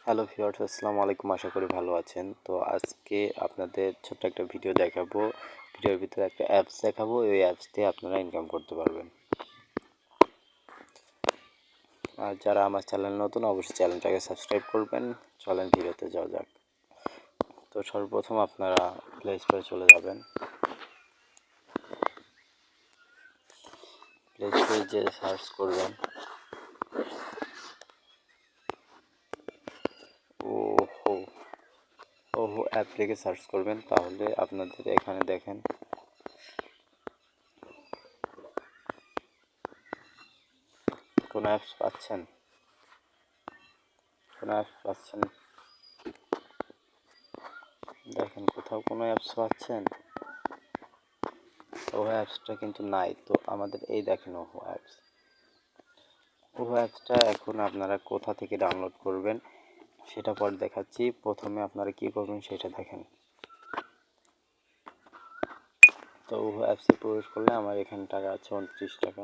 Hello viewers, আসসালামু আলাইকুম। আশা করি ভালো আছেন। তো আজকে আপনাদের ছোট্ট একটা ভিডিও দেখাবো। ভিডিওর ভিতরে একটা অ্যাপস দেখাবো। ওই অ্যাপস দিয়ে আপনারা ইনকাম করতে পারবেন। আর যারা আমার চ্যানেল নতুন, অবশ্যই চ্যানেলটাকে সাবস্ক্রাইব করবেন। চলেন ভিডিওতে যাওয়া যাক। তো সর্বপ্রথম আপনারা প্লে স্টোরে চলে যাবেন। প্লে স্টোরে যে সার্চ করবেন ওহো অ্যাপ লিখে সার্চ করবেন, তাহলে আপনাদের এখানে দেখেন কোনো অ্যাপস পাচ্ছেন। দেখেন কোথাও কোনো অ্যাপস পাচ্ছেন। ওহো অ্যাপসটা কিন্তু নাই। তো আমাদের এই দেখেন ওহো অ্যাপসটা এখন আপনারা কোথা থেকে ডাউনলোড করবেন সেটা পরে দেখাচ্ছি। প্রথমে আপনারা কি করবেন সেটা দেখেন। তো ওহো অ্যাপসে প্রবেশ করলে আমার এখানে টাকা আছে 29 টাকা।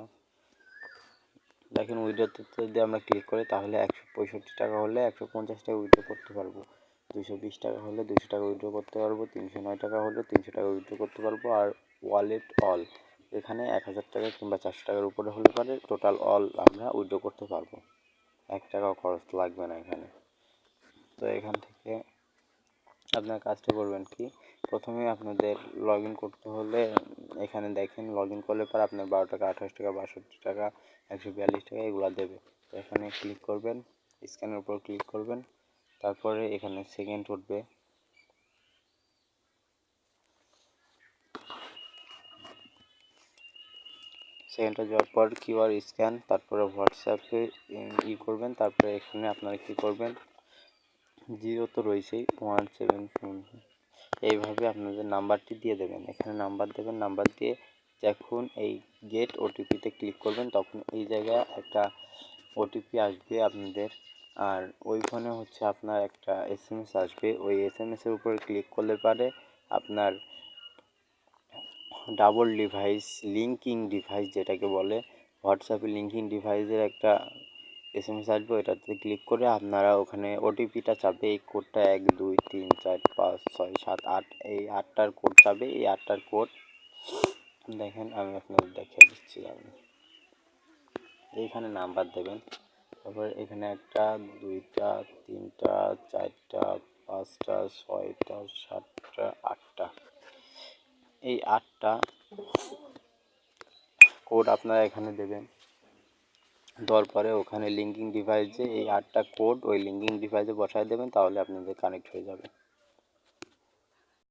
দেখেন উইড্রোতে যদি আমরা ক্লিক করি তাহলে 165 টাকা হলে 150 টাকা উইড্রো করতে পারবো, 220 টাকা হলে 200 টাকা উইড্রো করতে পারবো, 309 টাকা হলে 300 টাকা উইড্রো করতে পারবো। আর ওয়ালেট অল এখানে 1000 টাকা কিংবা 400 টাকার উপরে হলে পারে টোটাল অল আমরা উইড্রো করতে পারবো। 1 টাকাও খরচ লাগবে না এখানে। তো এখান থেকে আপনার কাজটা করবেন কি, প্রথমে আপনাদের লগ ইন করতে হলে এখানে দেখেন লগ ইন করলে পর আপনার 12 টাকা, 28 টাকা, 62 টাকা, 142 টাকা এগুলো দেবে। তো এখানে ক্লিক করবেন, স্ক্যানের উপর ক্লিক করবেন, তারপরে এখানে সেকেন্ড উঠবে। সেকেন্ডটা যাওয়ার পর কিউআর স্ক্যান, তারপরে হোয়াটসঅ্যাপে করবেন। তারপরে এখানে আপনারা কী করবেন, 0 তো রয়েছেই, 174 এইভাবে আপনাদের নাম্বারটি দিয়ে দেবেন। এখানে নাম্বার দেবেন, নাম্বার দিয়ে যখন এই গেট ওটিপিতে ক্লিক করবেন তখন এই জায়গায় একটা ওটিপি আসবে আপনাদের। আর ওই ফোনে হচ্ছে আপনার একটা এসএমএস আসবে। ওই এসএমএসের উপরে ক্লিক করলে পারে আপনার ডাবল ডিভাইস লিঙ্কিং ডিভাইস যেটাকে বলে, হোয়াটসঅ্যাপে লিঙ্কিং ডিভাইসের একটা এসএমএস আসবে। ওইটাতে ক্লিক করে আপনারা ওখানে ওটিপিটা চাবে, এই কোডটা 1 2 3 4 5 6 7 8 এই 8টার কোড চাবে। এই 8টার কোড দেখেন আমি আপনাদের দেখিয়ে দিচ্ছি। এইখানে নাম্বার দেবেন, তারপর এখানে 1টা 2টা 3টা 4টা 5টা 6টা 7টা 8টা এই 8টা কোড আপনারা এখানে দেবেন। দেওয়ার পরে ওখানে লিঙ্কিং ডিভাইসে এই 8টা কোড ওই লিঙ্কিং ডিভাইসে বসায় দেবেন, তাহলে আপনাদের কানেক্ট হয়ে যাবে।